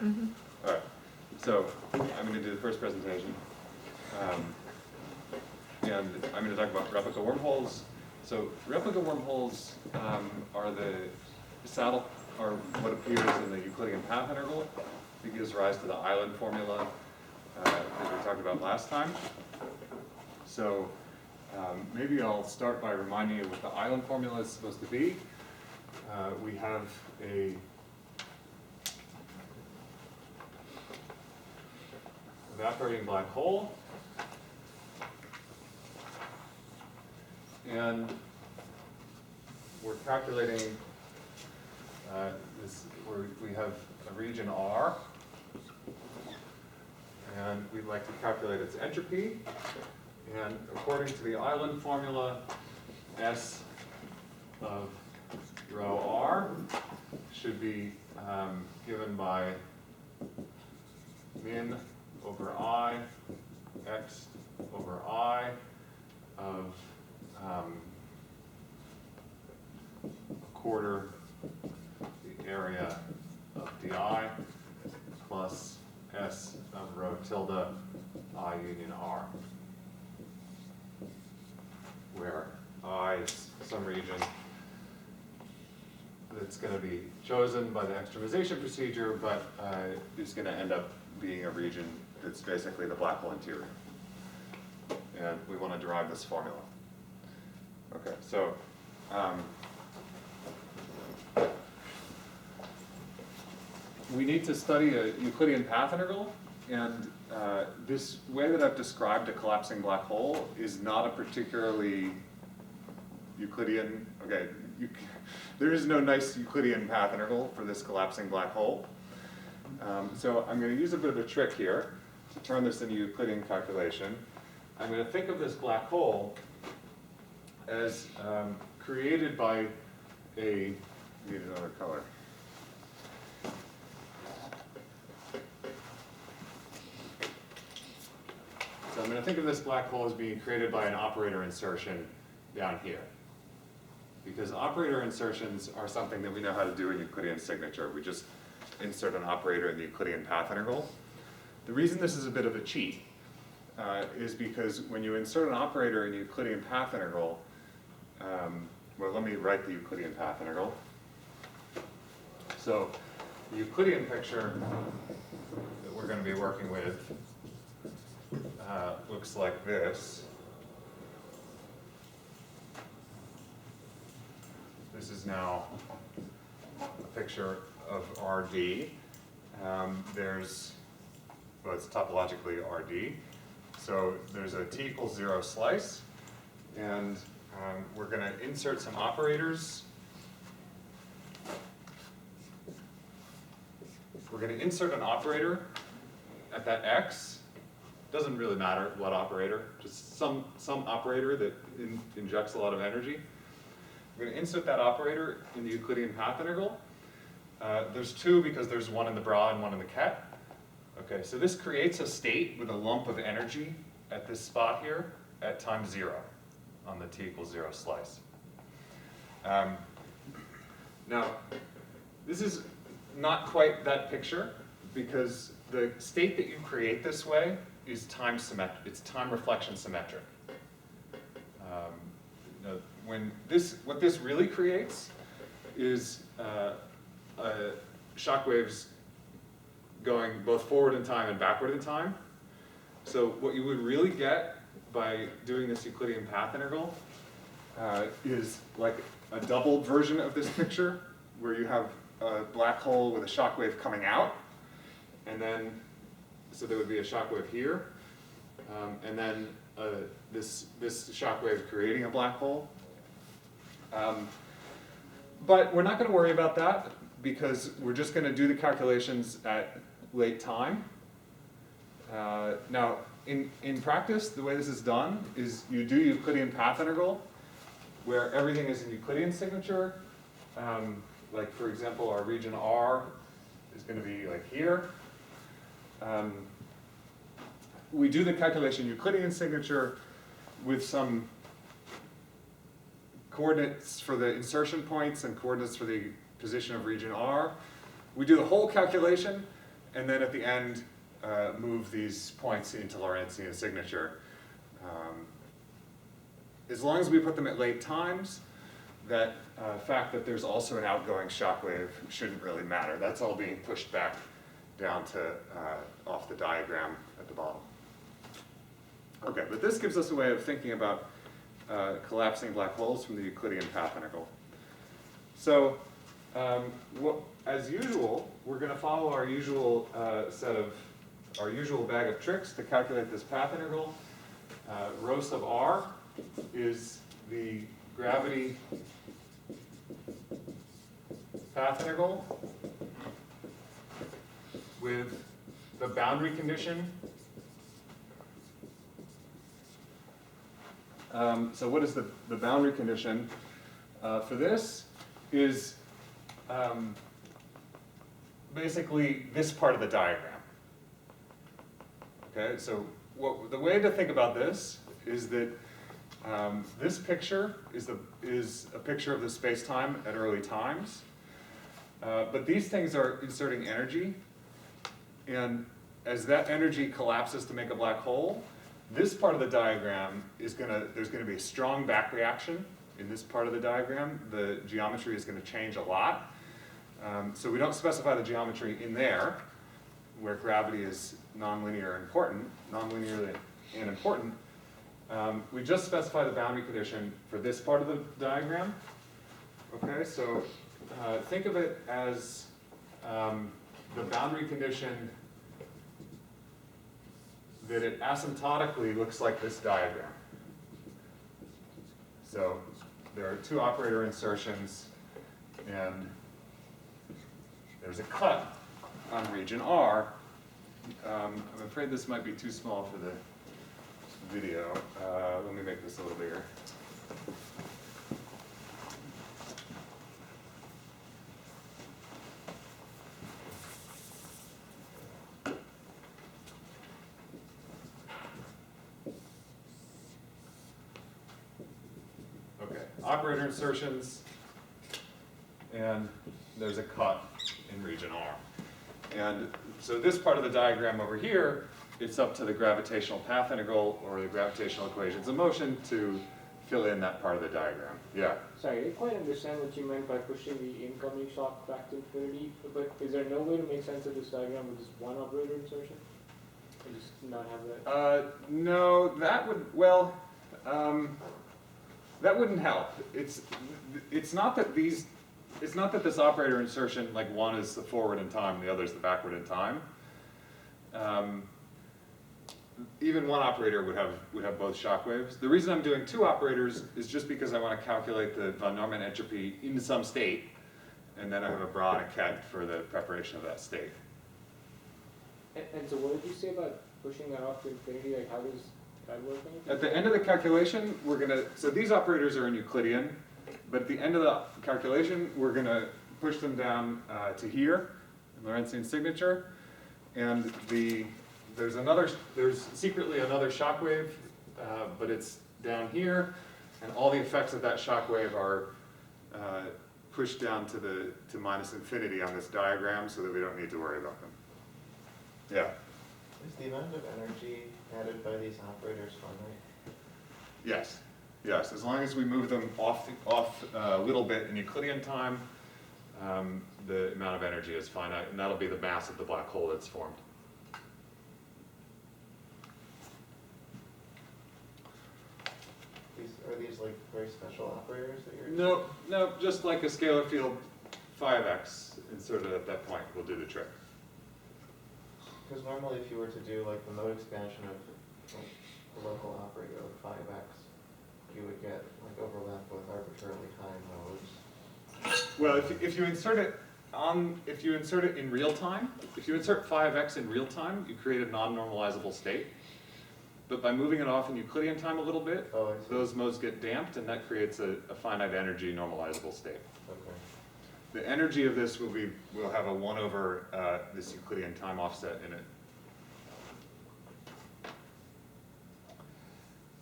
Mm-hmm. All right. So I'm going to do the first presentation. And I'm going to talk about replica wormholes. So replica wormholes are what appears in the Euclidean path integral that gives rise to the island formula that we talked about last time. So maybe I'll start by reminding you what the island formula is supposed to be. We have a evaporating black hole, and we're calculating we have a region R, and we'd like to calculate its entropy. And according to the island formula, S of rho R should be given by min over I, x over I of a quarter the area of di plus S of rho tilde I union R, where I is some region that's going to be chosen by the extremization procedure, but is going to end up being a region that's basically the black hole interior. And we want to derive this formula. Okay, so we need to study a Euclidean path integral, and this way that I've described a collapsing black hole is not a particularly Euclidean, okay, there is no nice Euclidean path integral for this collapsing black hole. So I'm going to use a bit of a trick here to turn this into Euclidean calculation. I'm going to think of this black hole as created by I need another color. So I'm going to think of this black hole as being created by an operator insertion down here. Because operator insertions are something that we know how to do in Euclidean signature. We just insert an operator in the Euclidean path integral. The reason this is a bit of a cheat is because when you insert an operator in the Euclidean path integral, well, let me write the Euclidean path integral. So the Euclidean picture that we're going to be working with looks like this. This is now a picture of RD. Well, it's topologically RD. So there's a t equals 0 slice, and we're going to insert some operators. We're going to insert an operator at that x. Doesn't really matter what operator, just some operator that injects a lot of energy. We're going to insert that operator in the Euclidean path integral. There's two because there's one in the bra and one in the ket. Okay, so this creates a state with a lump of energy at this spot here at time 0 on the t equals 0 slice. Now, this is not quite that picture because the state that you create this way is time symmetric. It's time reflection symmetric. What this really creates is shock waves going both forward in time and backward in time. So what you would really get by doing this Euclidean path integral is like a doubled version of this picture, where you have a black hole with a shock wave coming out, and then, so there would be a shock wave here, and then this shock wave creating a black hole. But we're not going to worry about that because we're just going to do the calculations at late time. Now, in practice, the way this is done is you do Euclidean path integral, where everything is in Euclidean signature. Like, for example, our region R is going to be like here. We do the calculation Euclidean signature with some coordinates for the insertion points and coordinates for the position of region R. We do the whole calculation, and then at the end, move these points into Lorentzian signature. As long as we put them at late times, that fact that there's also an outgoing shock wave shouldn't really matter. That's all being pushed back down to off the diagram at the bottom. Okay, but this gives us a way of thinking about collapsing black holes from the Euclidean path integral. So, as usual, we're going to follow our usual our usual bag of tricks to calculate this path integral. Rho sub r is the gravity path integral with the boundary condition. So what is the boundary condition for this is basically this part of the diagram. Okay, so the way to think about this is that this picture is a picture of the space-time at early times, but these things are inserting energy, and as that energy collapses to make a black hole, this part of the diagram there's gonna be a strong back reaction in this part of the diagram. The geometry is gonna change a lot. So we don't specify the geometry in there, where gravity is nonlinearly and important. We just specify the boundary condition for this part of the diagram. Okay, so think of it as the boundary condition that it asymptotically looks like this diagram. So there are two operator insertions, and there's a cut on region R. I'm afraid this might be too small for the video. Let me make this a little bigger. Okay, operator insertions, and there's a cut in region R. And so this part of the diagram over here, it's up to the gravitational path integral or the gravitational equations of motion to fill in that part of the diagram. Yeah? Sorry, I didn't quite understand what you meant by pushing the incoming shock back to infinity, but is there no way to make sense of this diagram with just one operator insertion? And just not have that? No, that would, well, that wouldn't help. It's not that this operator insertion, like one is the forward in time, the other is the backward in time. Even one operator would have both shock waves. The reason I'm doing two operators is just because I want to calculate the von Neumann entropy in some state, and then I have a Bra and a Keck for the preparation of that state. And so what did you say about pushing that off to infinity? Like, how does that work? At the end of the calculation, so these operators are in Euclidean, but at the end of the calculation, we're going to push them down to here, in Lorentzian signature, and there's secretly another shock wave, but it's down here, and all the effects of that shock wave are pushed down to minus infinity on this diagram, so that we don't need to worry about them. Yeah. Is the amount of energy added by these operators finite? Yes. Yes. As long as we move them off a little bit in Euclidean time, the amount of energy is finite, and that'll be the mass of the black hole that's formed. Are these like very special operators that you're using? No, just like a scalar field phi of x inserted at that point will do the trick. Because normally if you were to do like the mode expansion of like, the local operator of phi of x, you would get like overlap with arbitrarily high modes. Well, if you insert it in real time, if you insert phi of x in real time, you create a non-normalizable state. But by moving it off in Euclidean time a little bit, those modes get damped, and that creates a finite energy normalizable state. Okay. The energy of this will have a 1 over this Euclidean time offset in it.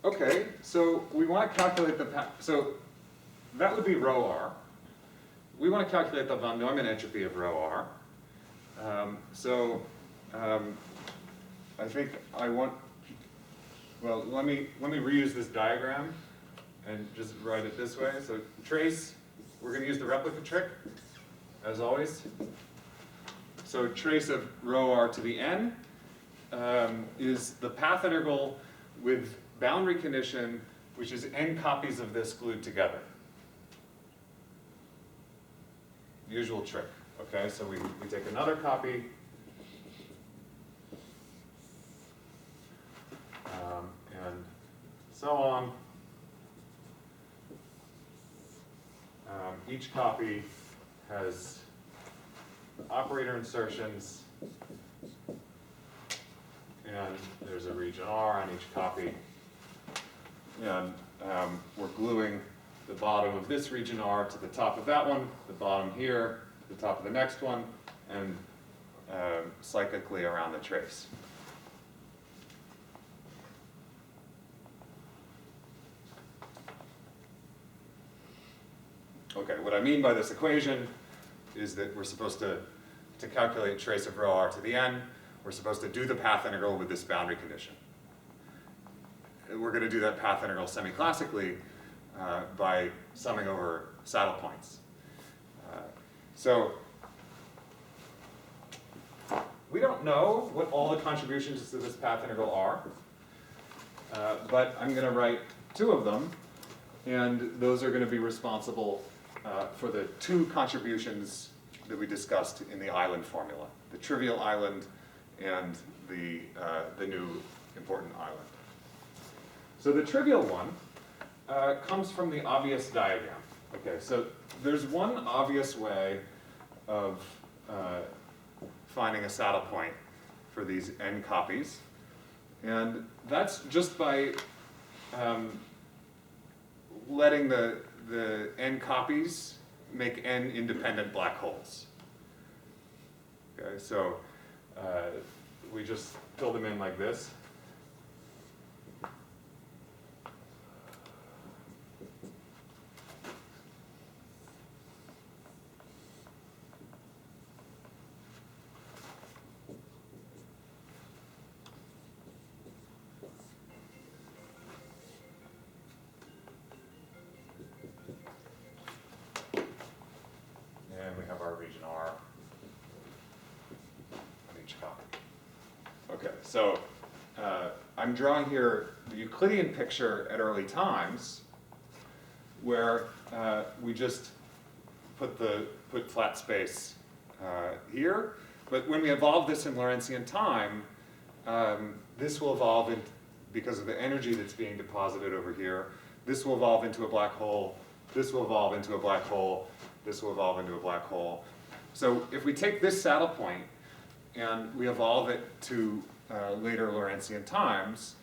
Okay, so we want to calculate so that would be rho r. We want to calculate the von Neumann entropy of rho r. So I think I want, well, let me reuse this diagram and just write it this way. So trace, we're going to use the replica trick, as always. So trace of rho r to the n is the path integral with boundary condition, which is n copies of this glued together. Usual trick. Okay, so we take another copy, and so on. Each copy has operator insertions, and there's a region R on each copy. And we're gluing the bottom of this region R to the top of that one, the bottom here, to the top of the next one, and cyclically around the trace. Okay, what I mean by this equation is that we're supposed to calculate trace of rho r to the n. We're supposed to do the path integral with this boundary condition. We're going to do that path integral semi-classically by summing over saddle points. So we don't know what all the contributions to this path integral are, but I'm going to write two of them, and those are going to be responsible for the two contributions that we discussed in the island formula, the trivial island and the new important island. So the trivial one comes from the obvious diagram. Okay, so there's one obvious way of finding a saddle point for these n copies, and that's just by letting the n copies make n independent black holes. Okay, so we just fill them in like this. And we have our region R on each copy. Okay, so I'm drawing here the Euclidean picture at early times, where we just put flat space here. But when we evolve this in Lorentzian time, this will evolve because of the energy that's being deposited over here. This will evolve into a black hole. This will evolve into a black hole. This will evolve into a black hole. So if we take this saddle point and we evolve it to later Lorentzian times,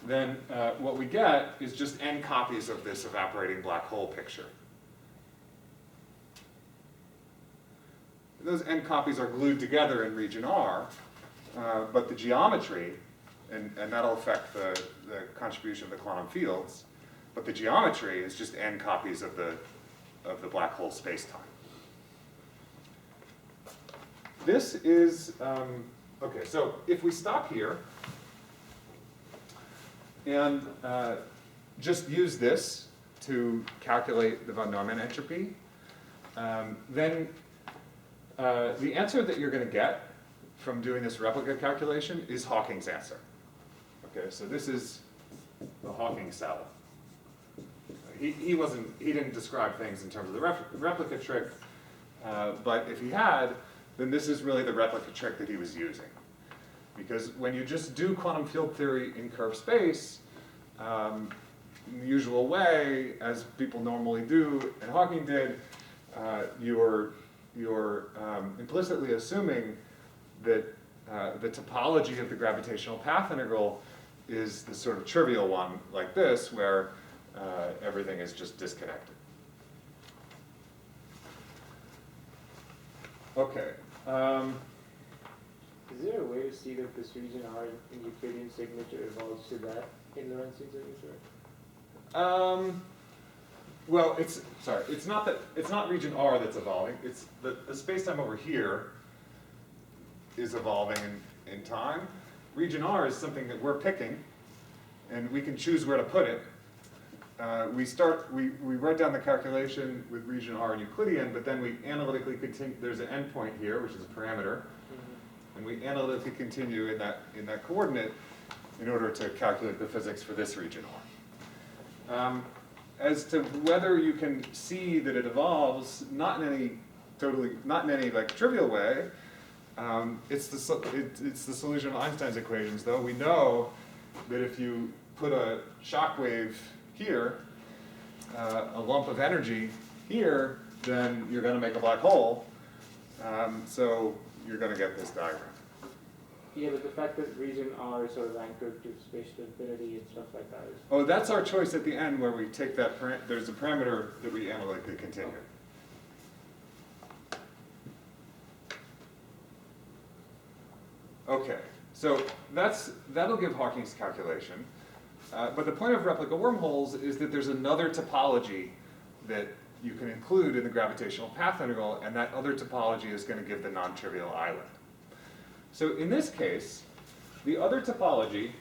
then what we get is just n copies of this evaporating black hole picture. Those n copies are glued together in region R, but the geometry, and that'll affect the contribution of the quantum fields, but the geometry is just n copies of the black hole spacetime. This is, okay, so if we stop here and just use this to calculate the von Neumann entropy, then the answer that you're going to get from doing this replica calculation is Hawking's answer. Okay, so this is the Hawking saddle. He didn't describe things in terms of the replica trick, but if he had, then this is really the replica trick that he was using. Because when you just do quantum field theory in curved space, in the usual way, as people normally do, and Hawking did, you're implicitly assuming that the topology of the gravitational path integral is the sort of trivial one like this, where everything is just disconnected. Okay. Is there a way to see that this region R in Euclidean signature evolves to that in Lorentzian signature? Well, it's not region R that's evolving. It's the spacetime over here is evolving, in time. Region R is something that we're picking, and we can choose where to put it. We write down the calculation with region R in Euclidean, but then we analytically continue. There's an endpoint here, which is a parameter, and we analytically continue in that coordinate in order to calculate the physics for this region R. As to whether you can see that it evolves, not in any like trivial way. It's the solution of Einstein's equations, though. We know that if you put a shock wave here, a lump of energy here, then you're going to make a black hole. So you're going to get this diagram. Yeah, but the fact that region R is sort of anchored to spatial infinity and stuff like that is... Oh, that's our choice at the end where we take that, there's a parameter that we analytically continue. Okay, so that'll give Hawking's calculation. But the point of replica wormholes is that there's another topology that you can include in the gravitational path integral, and that other topology is going to give the non-trivial island. So in this case, the other topology,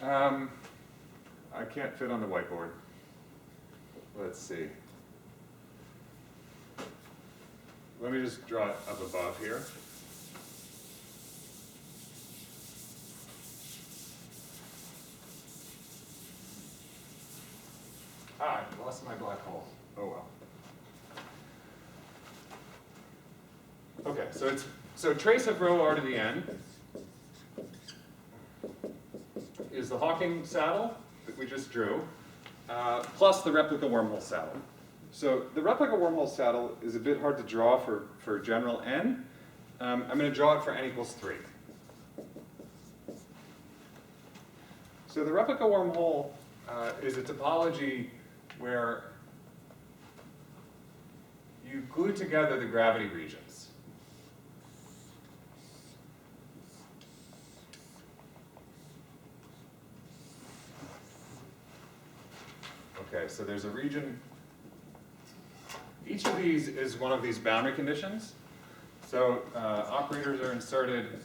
I can't fit on the whiteboard. Let's see. Let me just draw it up above here. I lost my black hole. Oh well. Okay, so trace of rho r to the n is the Hawking saddle that we just drew, plus the replica wormhole saddle. So the replica wormhole saddle is a bit hard to draw for general n. I'm going to draw it for n equals 3. So the replica wormhole is a topology where you glue together the gravity regions. Okay, so there's a region. Each of these is one of these boundary conditions. So operators are inserted,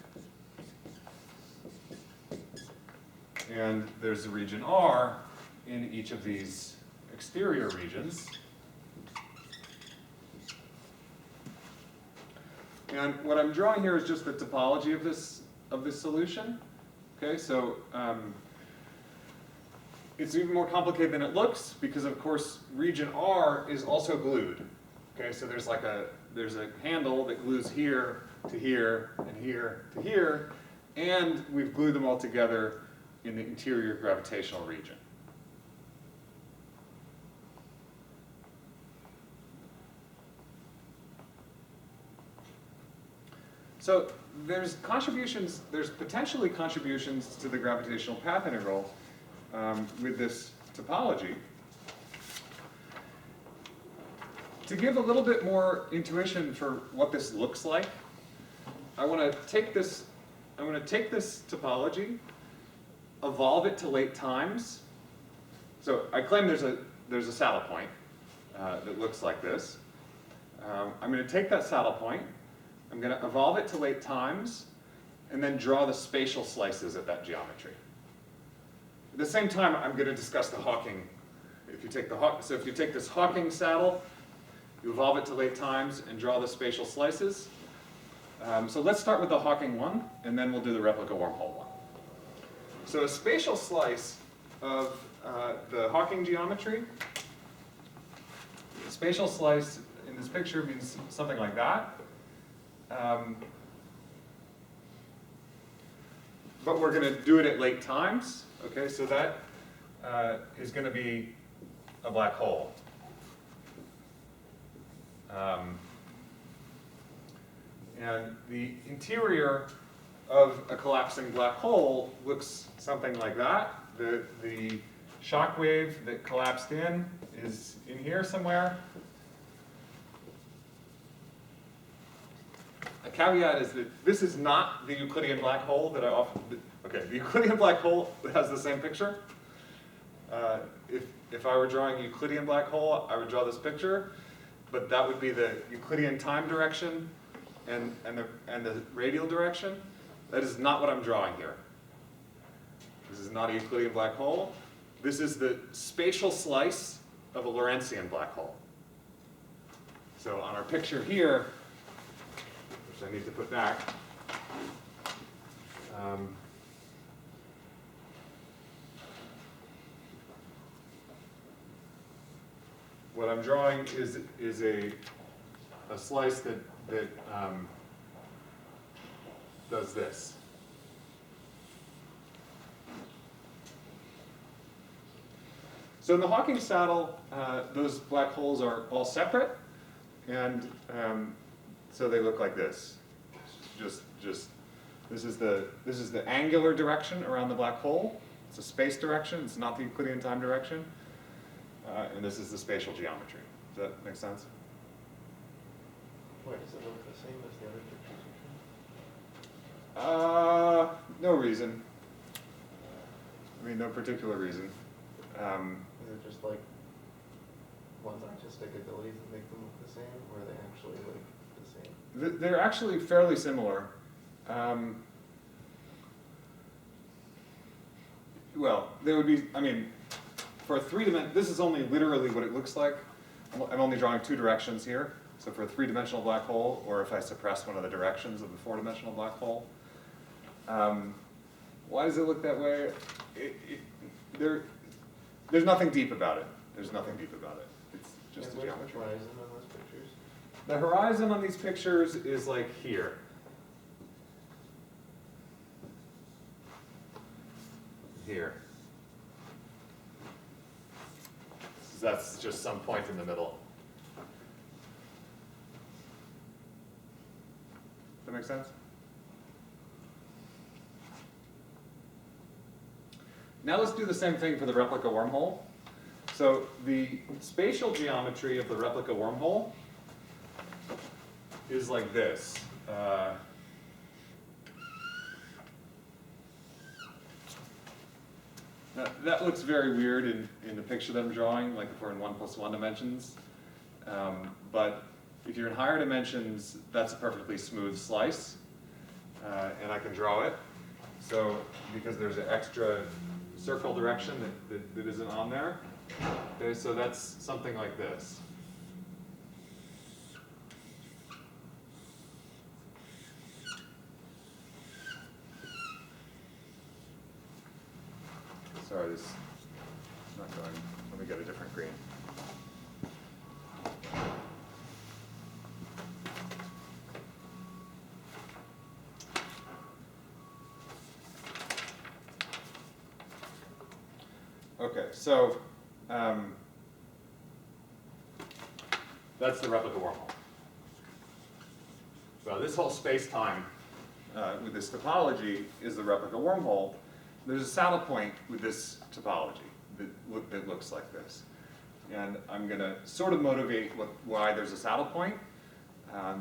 and there's a region R in each of these exterior regions. And what I'm drawing here is just the topology of this solution. Okay, so it's even more complicated than it looks because, of course, region R is also glued. Okay, so there's a handle that glues here to here and here to here, and we've glued them all together in the interior gravitational region. So there's potentially contributions to the gravitational path integral with this topology. To give a little bit more intuition for what this looks like, I want to take this topology, evolve it to late times. So I claim there's a saddle point that looks like this. I'm going to take that saddle point, I'm going to evolve it to late times, and then draw the spatial slices of that geometry. At the same time, I'm going to discuss the Hawking. If you take this Hawking saddle, you evolve it to late times and draw the spatial slices. So let's start with the Hawking one, and then we'll do the replica wormhole one. So a spatial slice of the Hawking geometry. A spatial slice in this picture means something like that. But we're going to do it at late times. Okay, so that is going to be a black hole. And the interior of a collapsing black hole looks something like that. The shock wave that collapsed in is in here somewhere. A caveat is that this is not the Euclidean black hole that I often... Okay, the Euclidean black hole has the same picture. If I were drawing a Euclidean black hole, I would draw this picture, but that would be the Euclidean time direction, and the radial direction, that is not what I'm drawing here. This is not a Euclidean black hole. This is the spatial slice of a Lorentzian black hole. So on our picture here, which I need to put back, what I'm drawing is a slice that does this. So in the Hawking saddle, those black holes are all separate, and so they look like this. Just this is the angular direction around the black hole. It's a space direction. It's not the Euclidean time direction. And this is the spatial geometry. Does that make sense? Why does it look the same as the other pictures you showed? No reason. I mean, no particular reason. Is it just like one's artistic abilities that make them look the same, or are they actually like the same? They're actually fairly similar. Well, there would be, I mean, for a three-dimensional, this is only literally what it looks like. I'm only drawing two directions here. So for a three-dimensional black hole, or if I suppress one of the directions of the four-dimensional black hole. Why does it look that way? There's nothing deep about it. There's nothing deep about it. It's just a geometry. Where's the horizon on those pictures? The horizon on these pictures is like here. Here. So that's just some point in the middle. Does that make sense? Now let's do the same thing for the replica wormhole. So the spatial geometry of the replica wormhole is like this. Now, that looks very weird in the picture that I'm drawing, like if we're in 1+1 dimensions. But if you're in higher dimensions, that's a perfectly smooth slice. And I can draw it. So because there's an extra circle direction that isn't on there. Okay, so that's something like this. Sorry, this is not going. Let me get a different green. Okay, so that's the replica wormhole. So this whole space-time with this topology is the replica wormhole. There's a saddle point with this topology that looks like this. And I'm going to sort of motivate why there's a saddle point,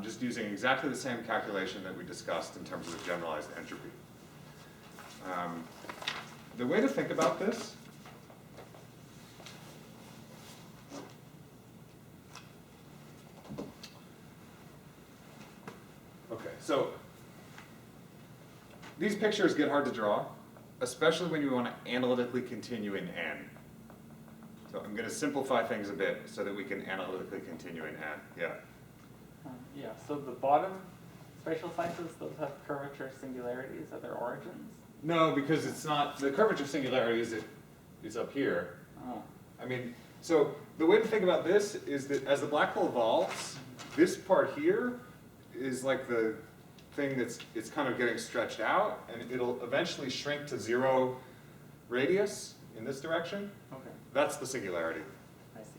just using exactly the same calculation that we discussed in terms of the generalized entropy. The way to think about this so these pictures get hard to draw, especially when you want to analytically continue in n. So I'm going to simplify things a bit so that we can analytically continue in n. Yeah. Yeah, so the bottom spatial slices, those have curvature singularities at their origins? No, because it's not, the curvature singularity is up here. Oh. I mean, so the way to think about this is that as the black hole evolves, this part here is like the thing it's kind of getting stretched out, and it'll eventually shrink to 0 radius in this direction. Okay, That's the singularity. I see.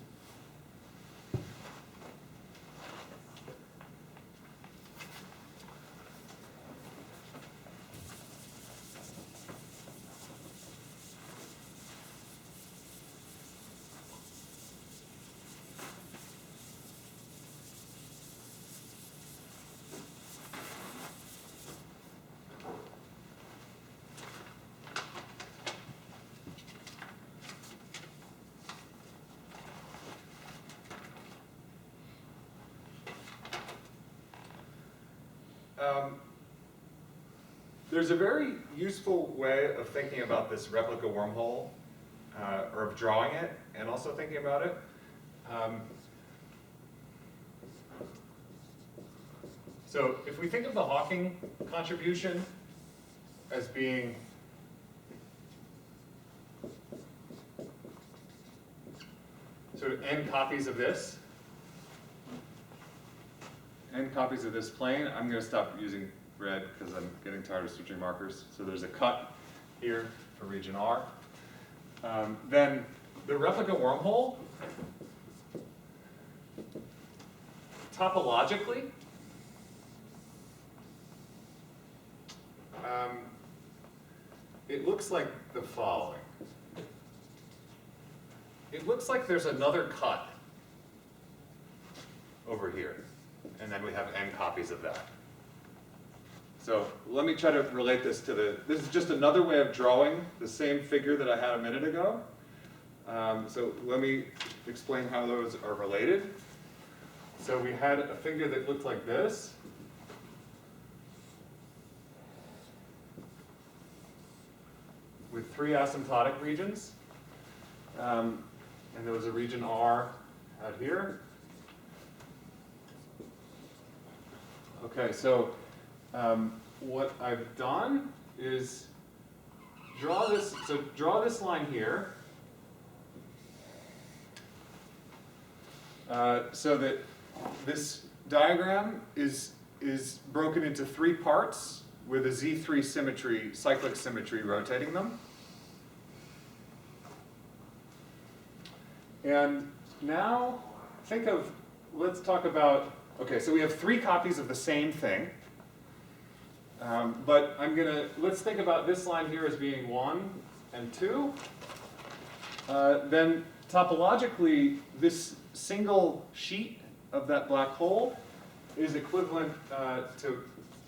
There's a very useful way of thinking about this replica wormhole, or of drawing it, and also thinking about it. So if we think of the Hawking contribution as being sort of n copies of this, n copies of this plane, I'm going to stop using red because I'm getting tired of switching markers. So there's a cut here for region R. Then the replica wormhole, topologically, it looks like the following. It looks like there's another cut over here, and then we have n copies of that. So let me try to relate this to this is just another way of drawing the same figure that I had a minute ago. So let me explain how those are related. So we had a figure that looked like this. With 3 asymptotic regions. And there was a region R out here. Okay, so what I've done is draw this. So draw this line here, so that this diagram is broken into 3 parts with a Z3 symmetry, cyclic symmetry rotating them. And now think of, let's talk about, okay, so we have 3 copies of the same thing. But let's think about this line here as being 1 and 2. Then topologically, this single sheet of that black hole is equivalent to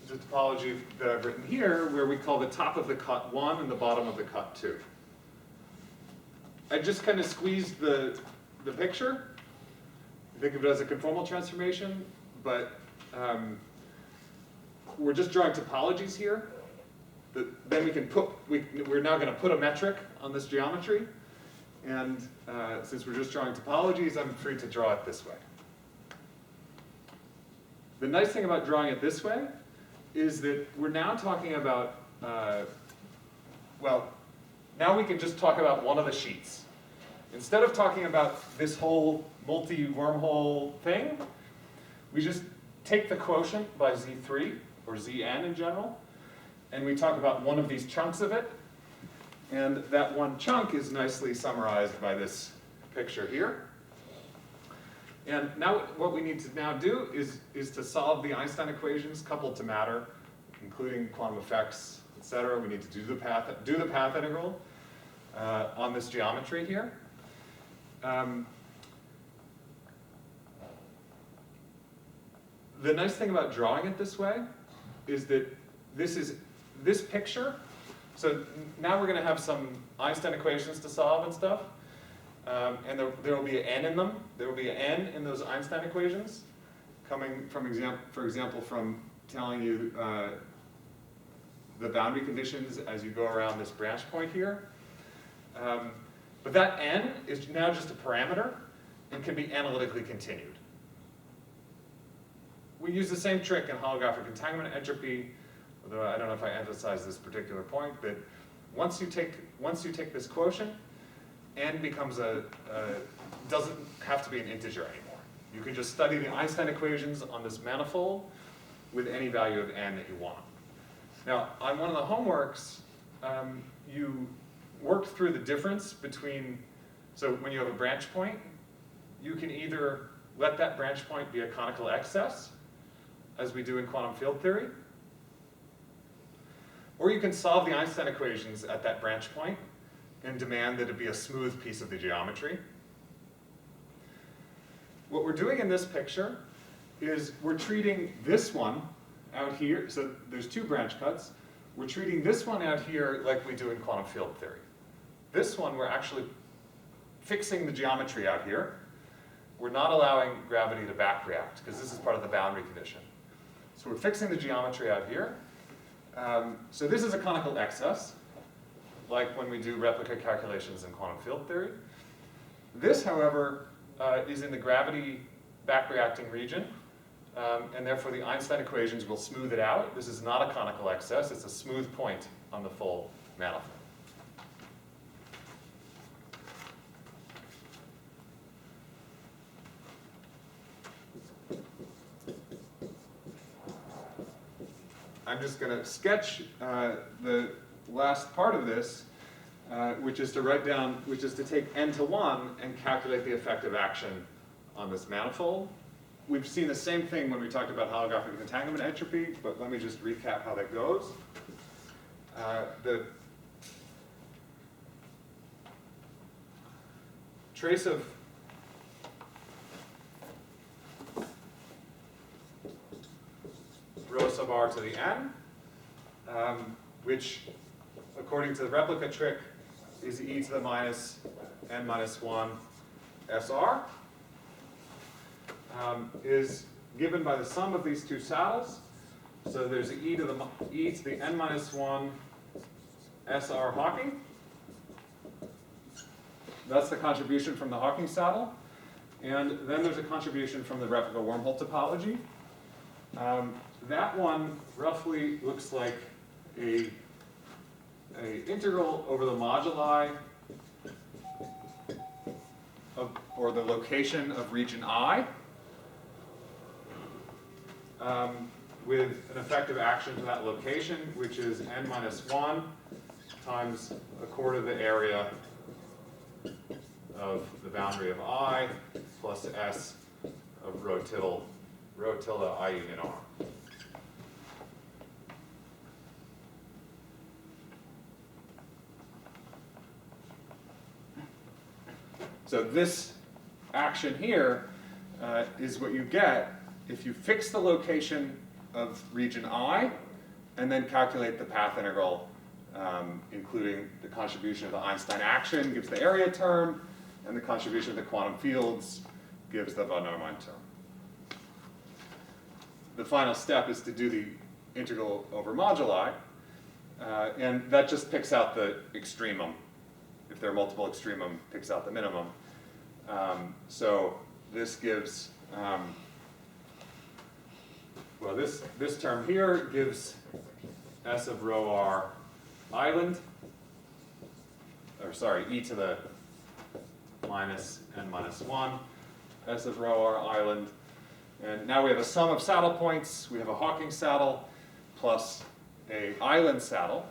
the topology that I've written here, where we call the top of the cut 1 and the bottom of the cut 2. I just kind of squeezed the picture. Think of it as a conformal transformation, but we're just drawing topologies here. Then we can we're now going to put a metric on this geometry, and since we're just drawing topologies, I'm free to draw it this way. The nice thing about drawing it this way is that we're now talking about, well, now we can just talk about one of the sheets. Instead of talking about this whole multi-wormhole thing, we just take the quotient by Z3, or Zn in general, and we talk about one of these chunks of it. And that one chunk is nicely summarized by this picture here. And now what we need to now do is to solve the Einstein equations coupled to matter, including quantum effects, etc. We need to do the path integral on this geometry here. The nice thing about drawing it this way is that this picture. So now we're going to have some Einstein equations to solve and stuff. And there will be an n in them. There will be an n in those Einstein equations, coming from, for example, from telling you the boundary conditions as you go around this branch point here. But that n is now just a parameter and can be analytically continued. We use the same trick in holographic entanglement entropy, although I don't know if I emphasize this particular point, but once you take this quotient, n becomes doesn't have to be an integer anymore. You can just study the Einstein equations on this manifold with any value of n that you want. Now, on one of the homeworks, you worked through the difference between, so when you have a branch point, you can either let that branch point be a conical excess, as we do in quantum field theory, or you can solve the Einstein equations at that branch point and demand that it be a smooth piece of the geometry. What we're doing in this picture is we're treating this one out here, so there's 2 branch cuts. We're treating this one out here like we do in quantum field theory. This one, we're actually fixing the geometry out here. We're not allowing gravity to back react, because this is part of the boundary condition. So we're fixing the geometry out here. So this is a conical excess, like when we do replica calculations in quantum field theory. This, however, is in the gravity back-reacting region, and therefore the Einstein equations will smooth it out. This is not a conical excess, it's a smooth point on the full manifold. I'm just going to sketch the last part of this, which is to take n to 1 and calculate the effective action on this manifold. We've seen the same thing when we talked about holographic entanglement entropy, but let me just recap how that goes. The trace of rho sub r to the n, which, according to the replica trick, is e to the minus n minus 1 SR, is given by the sum of these two saddles. So there's e to the n minus 1 SR Hawking. That's the contribution from the Hawking saddle. And then there's a contribution from the replica wormhole topology. That one roughly looks like a integral over the moduli of, or the location of region I, with an effective action to that location, which is n minus 1 times a quarter of the area of the boundary of I plus s of rho tilde I union R. So this action here is what you get if you fix the location of region I and then calculate the path integral, including the contribution of the Einstein action gives the area term, and the contribution of the quantum fields gives the von Neumann term. The final step is to do the integral over moduli, and that just picks out the extremum. If there are multiple extremum, picks out the minimum. So this gives, well, this term here gives s of rho r island, or sorry, e to the minus n minus 1, s of rho r island. And now we have a sum of saddle points. We have a Hawking saddle plus a island saddle.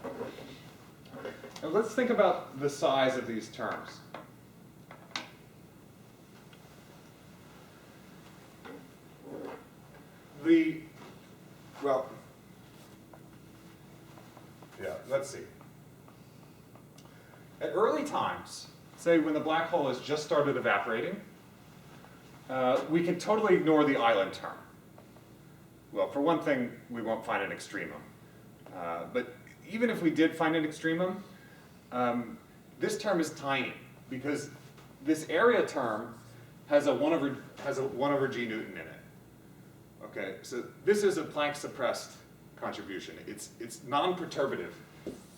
Now let's think about the size of these terms. Let's see. At early times, say when the black hole has just started evaporating, we can totally ignore the island term. Well, for one thing, we won't find an extremum. But even if we did find an extremum, this term is tiny because this area term has a 1 over g Newton in it. Okay, so this is a Planck suppressed contribution. It's non-perturbative.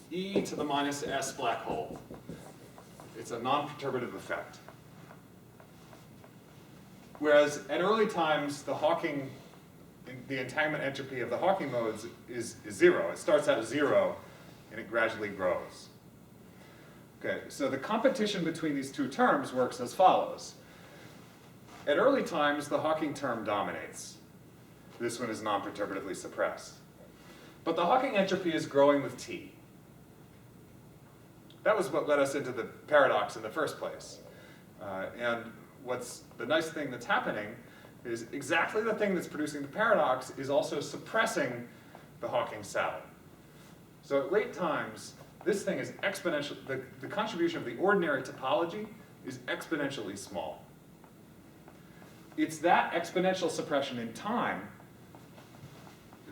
E to the minus s black hole. It's a non-perturbative effect. Whereas at early times, the entanglement entropy of the Hawking modes is 0. It starts out at 0 and it gradually grows. Okay, so the competition between these two terms works as follows. At early times, the Hawking term dominates. This one is non-perturbatively suppressed. But the Hawking entropy is growing with t. That was what led us into the paradox in the first place. And what's the nice thing that's happening is exactly the thing that's producing the paradox is also suppressing the Hawking saddle. So at late times, this thing is exponential. The contribution of the ordinary topology is exponentially small. It's that exponential suppression in time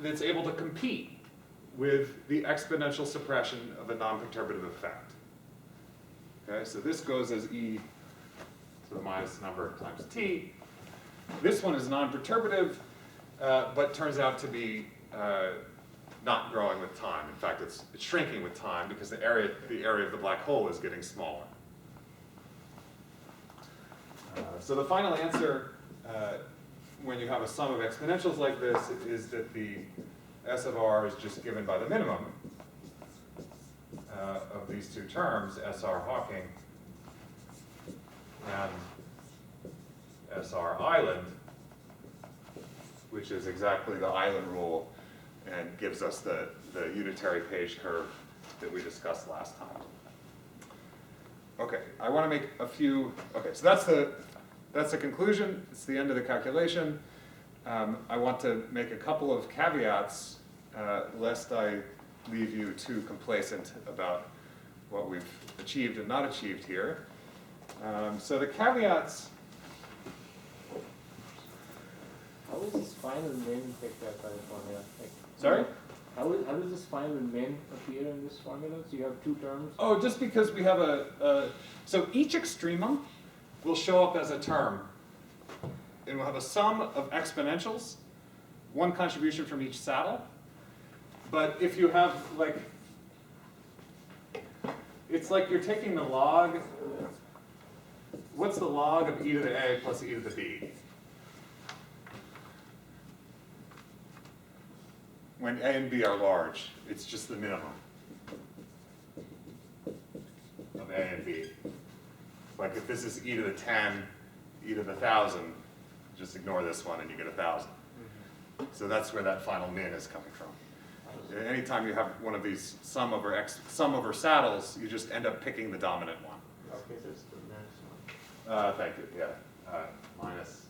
that's able to compete with the exponential suppression of a non-perturbative effect. Okay, so this goes as e to the minus number times t. This one is non-perturbative, but turns out to be not growing with time. In fact, it's shrinking with time because the area of the black hole is getting smaller. So the final answer, when you have a sum of exponentials like this, is that the S of R is just given by the minimum of these two terms, SR Hawking and SR Island, which is exactly the island rule and gives us the unitary page curve that we discussed last time. Okay, I want to make a few, okay, so that's the conclusion. It's the end of the calculation. I want to make a couple of caveats lest I leave you too complacent about what we've achieved and not achieved here. So the caveats. How is this final min picked up by the formula? Like, Sorry? how does this final min appear in this formula? So you have two terms? Oh, just because we have so each extremum will show up as a term. And we'll have a sum of exponentials, one contribution from each saddle. But if you have, like, it's like you're taking the log, what's the log of e to the a plus e to the b? When a and b are large, it's just the minimum of a and b. Like if this is e to the 10, e to the 1,000, just ignore this one and you get 1,000. So that's where that final min is coming from. Anytime you have one of these sum over saddles, you just end up picking the dominant one. Okay, so it's the next one. Thank you, yeah. Minus.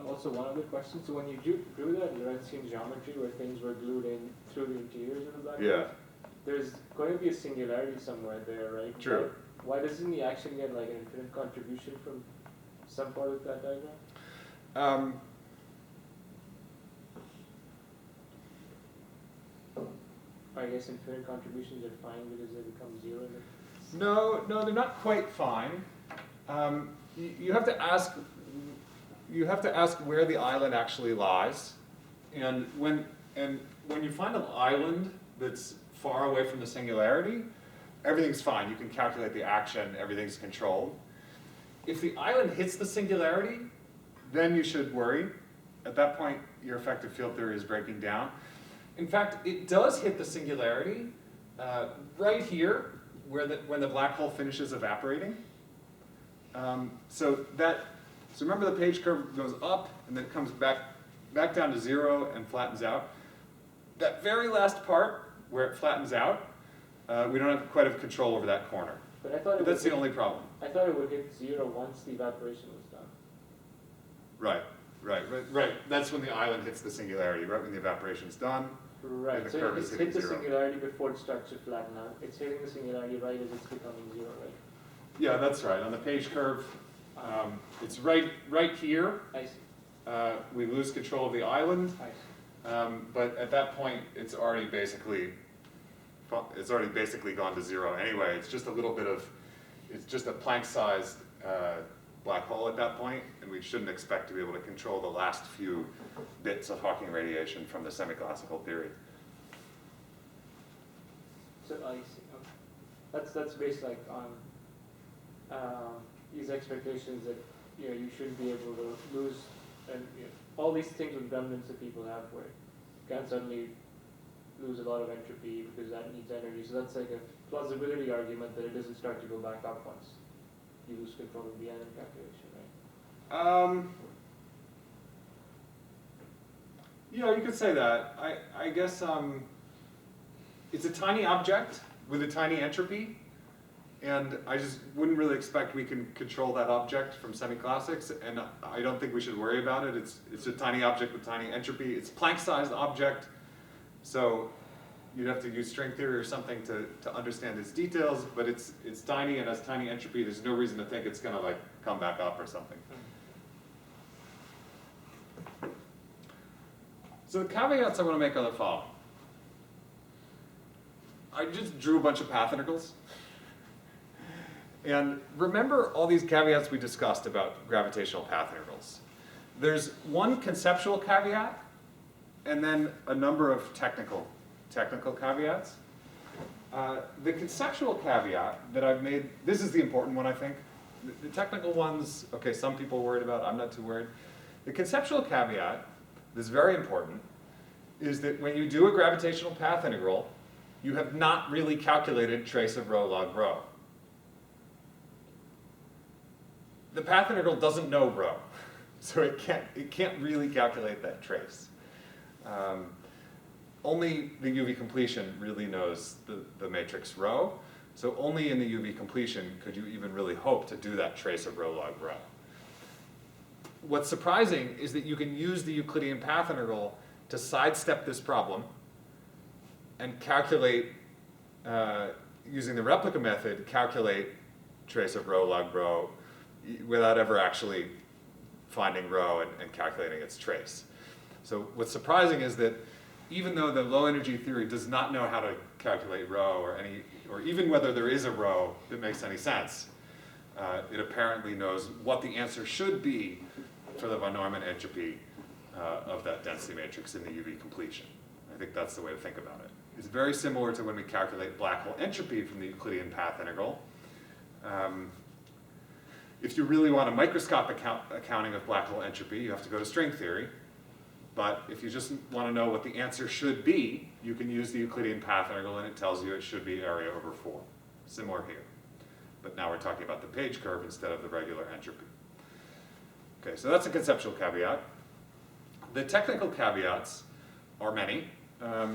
Also, one other question. So when you drew that Lorentzian geometry where things were glued in through the interiors of the black hole, Yeah. there's going to be a singularity somewhere there, right? True. Why doesn't he actually get like an infinite contribution from some part of that diagram? I guess infinite contributions are fine because they become zero. No, they're not quite fine. You have to ask. You have to ask where the island actually lies, and when you find an island that's far away from the singularity, everything's fine. You can calculate the action. Everything's controlled. If the island hits the singularity, then you should worry. At that point, your effective field theory is breaking down. In fact, it does hit the singularity right here, when the black hole finishes evaporating. So remember the page curve goes up and then it comes back down to 0 and flattens out. That very last part where it flattens out, we don't have quite have control over that corner. But I thought That's the only problem. I thought it would hit 0 once the evaporation was done. Right. That's when the island hits the singularity, right when the evaporation's done. Right, the so curve it's is hit the hitting 0. singularity before it starts to flatten out. It's hitting the singularity right as it's becoming 0, right? Yeah, that's right. On the page curve, it's right here. I see. We lose control of the island, I see. but at that point, it's already basically gone to 0 anyway. It's just a little bit of, it's just a Planck-sized black hole at that point, and we shouldn't expect to be able to control the last few bits of Hawking radiation from the semi-classical theory. So I see. Okay. That's based like on these expectations that you shouldn't be able to lose, and all these things with remnants that people have where you can't suddenly lose a lot of entropy because that needs energy. So that's like a plausibility argument that it doesn't start to go back up once you lose control of the energy calculation, right? Yeah, you could say that. I guess it's a tiny object with a tiny entropy, and I just wouldn't really expect we can control that object from semi-classics, and I don't think we should worry about it. It's a tiny object with tiny entropy. It's a Planck-sized object, so you'd have to use string theory or something to understand its details, but it's tiny and has tiny entropy. There's no reason to think it's going to like come back up or something. So the caveats I want to make are the following. I just drew a bunch of path integrals. And remember all these caveats we discussed about gravitational path integrals. There's one conceptual caveat, and then a number of technical caveats. The conceptual caveat that I've made, this is the important one, I think. The technical ones, okay, some people are worried about, I'm not too worried. The conceptual caveat, this is very important, is that when you do a gravitational path integral, you have not really calculated trace of rho log rho. The path integral doesn't know rho, so it can't really calculate that trace. Only the UV completion really knows the matrix rho, so only in the UV completion could you even really hope to do that trace of rho log rho. What's surprising is that you can use the Euclidean path integral to sidestep this problem and calculate, using the replica method, calculate trace of rho log rho without ever actually finding rho and calculating its trace. So what's surprising is that even though the low energy theory does not know how to calculate rho or even whether there is a rho that makes any sense, it apparently knows what the answer should be for the von Neumann entropy of that density matrix in the UV completion. I think that's the way to think about it. It's very similar to when we calculate black hole entropy from the Euclidean path integral. If you really want a microscopic accounting of black hole entropy, you have to go to string theory. But if you just want to know what the answer should be, you can use the Euclidean path integral and it tells you it should be area over 4. Similar here. But now we're talking about the page curve instead of the regular entropy. Okay, so that's a conceptual caveat. The technical caveats are many.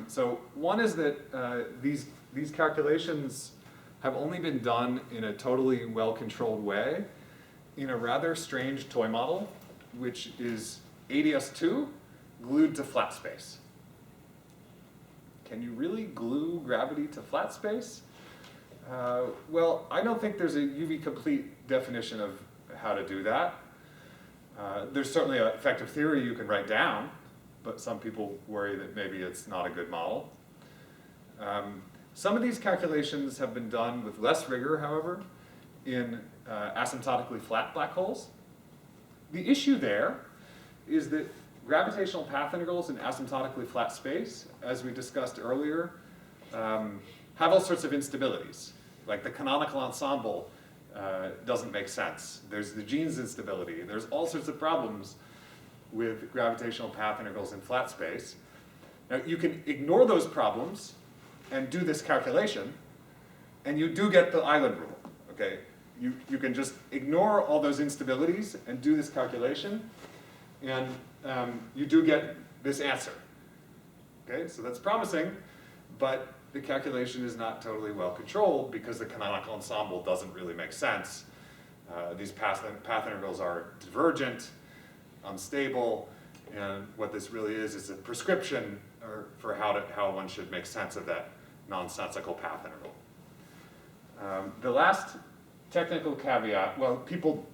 So one is that these calculations have only been done in a totally well-controlled way in a rather strange toy model, which is ADS2 glued to flat space. Can you really glue gravity to flat space? Well, I don't think there's a UV complete definition of how to do that. There's certainly an effective theory you can write down, but some people worry that maybe it's not a good model. Some of these calculations have been done with less rigor, however, in asymptotically flat black holes. The issue there is that gravitational path integrals in asymptotically flat space, as we discussed earlier, have all sorts of instabilities. Like the canonical ensemble doesn't make sense. There's the Jeans instability. There's all sorts of problems with gravitational path integrals in flat space. Now you can ignore those problems and do this calculation, and you do get the island rule, okay? You can just ignore all those instabilities and do this calculation, and you do get this answer. Okay, so that's promising, but the calculation is not totally well controlled because the canonical ensemble doesn't really make sense. These path integrals are divergent, unstable, and what this really is a prescription for how one should make sense of that nonsensical path integral. The last technical caveat, well, people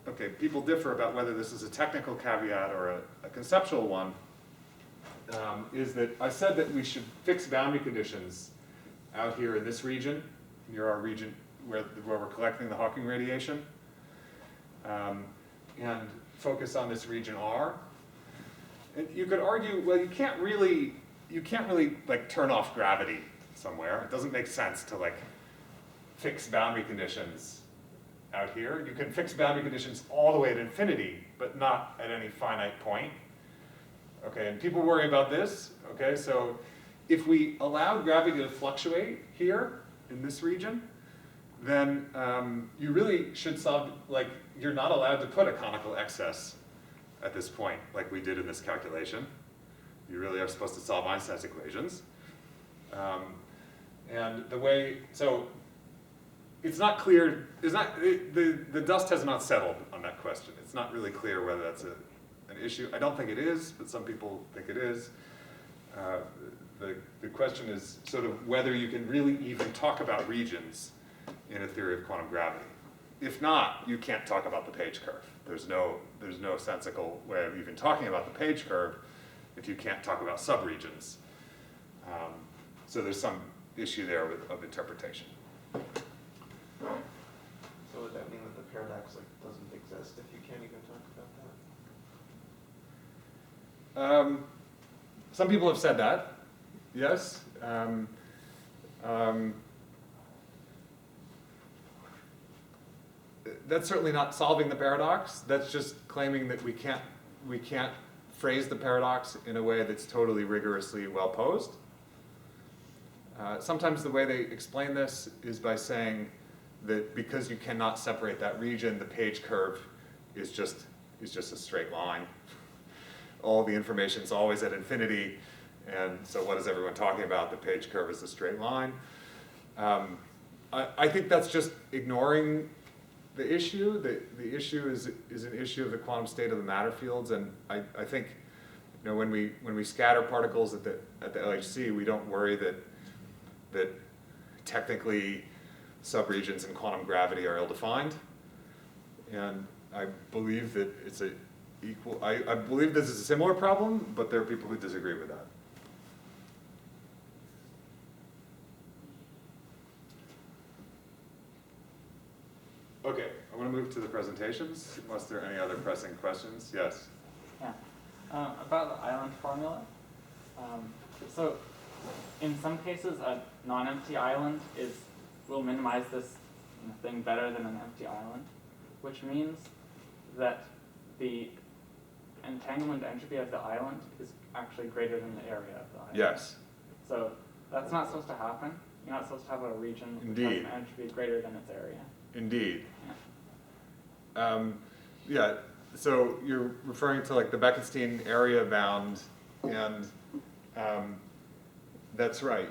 differ about whether this is a technical caveat or a conceptual one, is that I said that we should fix boundary conditions out here in this region, near our region where we're collecting the Hawking radiation, and focus on this region R. And you could argue, well, you can't really like turn off gravity somewhere. It doesn't make sense to like fix boundary conditions out here. You can fix boundary conditions all the way at infinity, but not at any finite point. Okay, and people worry about this. Okay, so if we allow gravity to fluctuate here in this region, then you really should solve, like, you're not allowed to put a conical excess at this point, like we did in this calculation. You really are supposed to solve Einstein's equations. And the way, so it's not clear, the dust has not settled on that question. It's not really clear whether that's an issue. I don't think it is, but some people think it is. The question is sort of whether you can really even talk about regions in a theory of quantum gravity. If not, you can't talk about the page curve. There's no sensical way of even talking about the page curve if you can't talk about subregions. So there's some issue there of interpretation. So can't even talk about that. Some people have said that, yes. That's certainly not solving the paradox. That's just claiming that we can't phrase the paradox in a way that's totally rigorously well posed. Sometimes the way they explain this is by saying that because you cannot separate that region, the page curve is just a straight line. All the information is always at infinity, and so what is everyone talking about? The page curve is a straight line. I think that's just ignoring the issue. The issue is an issue of the quantum state of the matter fields, and I think, you know, when we scatter particles at the LHC, we don't worry that technically subregions in quantum gravity are ill-defined, and I believe that it's a equal. I believe this is a similar problem, but there are people who disagree with that. Okay, I want to move to the presentations, unless there are any other pressing questions. Yes? Yeah. About the island formula. So in some cases, a non-empty island will minimize this thing better than an empty island, which means that the entanglement entropy of the island is actually greater than the area of the island. Yes. So that's not supposed to happen. You're not supposed to have a region with Indeed. an entropy greater than its area. Indeed. Yeah. Yeah, so you're referring to like the Bekenstein area bound, and that's right.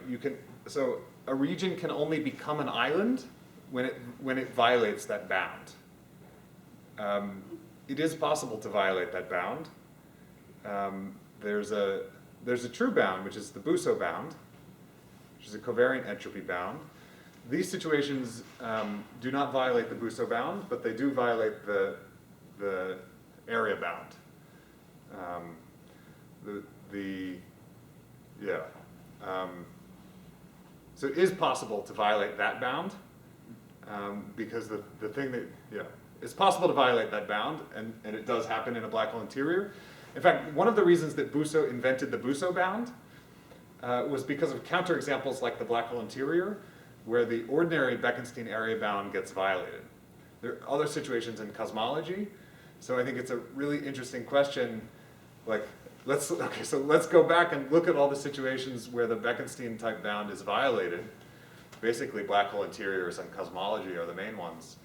So a region can only become an island when it violates that bound. It is possible to violate that bound. There's a true bound, which is the Busso bound, which is a covariant entropy bound. These situations do not violate the Busso bound, but they do violate the area bound. So it is possible to violate that bound, because the thing that, it's possible to violate that bound, and it does happen in a black hole interior. In fact, one of the reasons that Busso invented the Busso bound was because of counterexamples like the black hole interior, where the ordinary Bekenstein area bound gets violated. There are other situations in cosmology, so I think it's a really interesting question. Like, let's go back and look at all the situations where the Bekenstein type bound is violated. Basically, black hole interiors and cosmology are the main ones.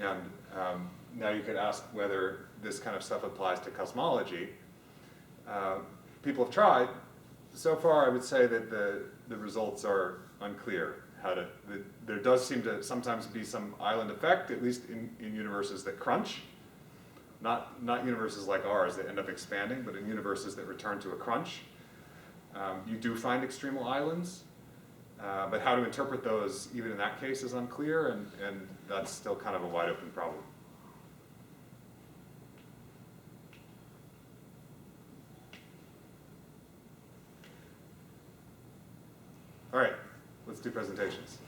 And now you could ask whether this kind of stuff applies to cosmology. People have tried. So far, I would say that the results are unclear. There does seem to sometimes be some island effect, at least in universes that crunch. Not universes like ours that end up expanding, but in universes that return to a crunch. You do find extremal islands, but how to interpret those, even in that case, is unclear, and that's still kind of a wide open problem. All right, let's do presentations.